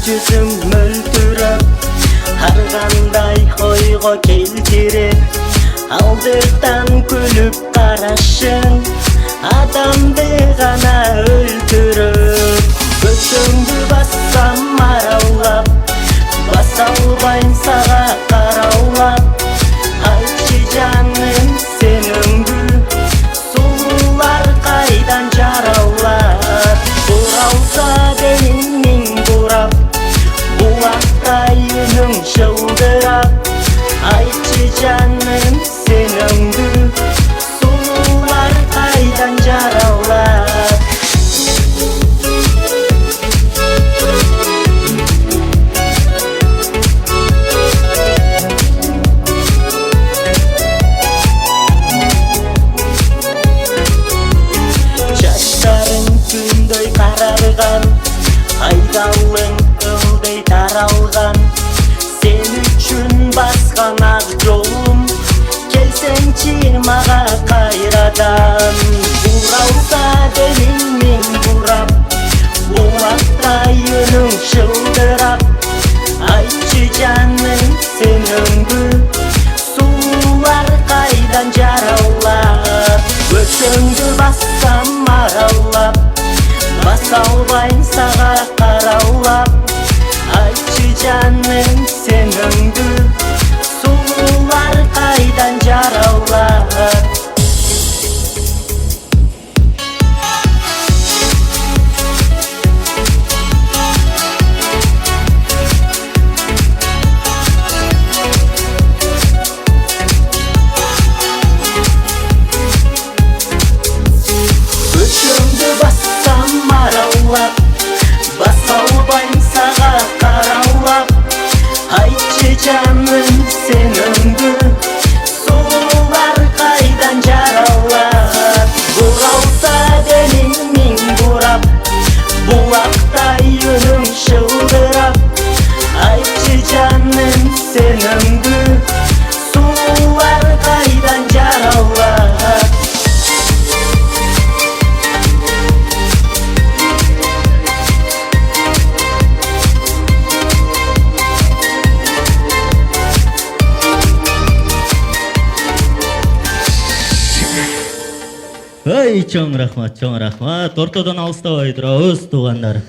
жүзүң мөлдүрөп, ар кандай ойго келтирип, алдыртан күлүп карашың адамды гана өлтүрөп. Көзөңдү бассам аралап, баса албайм сага караулап. Айтчы жаным сен өңдү, сулуулар кайдан жаралат. Буралса дениң бурап, булактай үнүң жылдырап. Айтчы жаным сен өңдү, сулуулар кайдан жаралат. Күндөй карарган, айдалың ылдый таралган. Сен үчүн баскан ак жолум, келсеңчи мага кайрадан. Буралса дениң миң бурап, булактай үнүң жылдырап. Айтчы жаным сен өңдү, сулуулар кайдан жаралат. Көзөңдү бассам аралап, баса албайм сага караулап. Айтчы жаным сен өңдү, сулуулар кайдан жаралат. Көзөңдү бассам аралап, баса албайм сага караулап. Айтчы жаным сен өңдү, сулуулар кайдан жаралат. Буралса дениң миң бурап, булактай үнүң жылдырап. Айтчы жаным сен өңдү, сулуулар кайдан жаралат. Ой, чоң рахмат. Ортодон алыстабай турабыз, туугандар.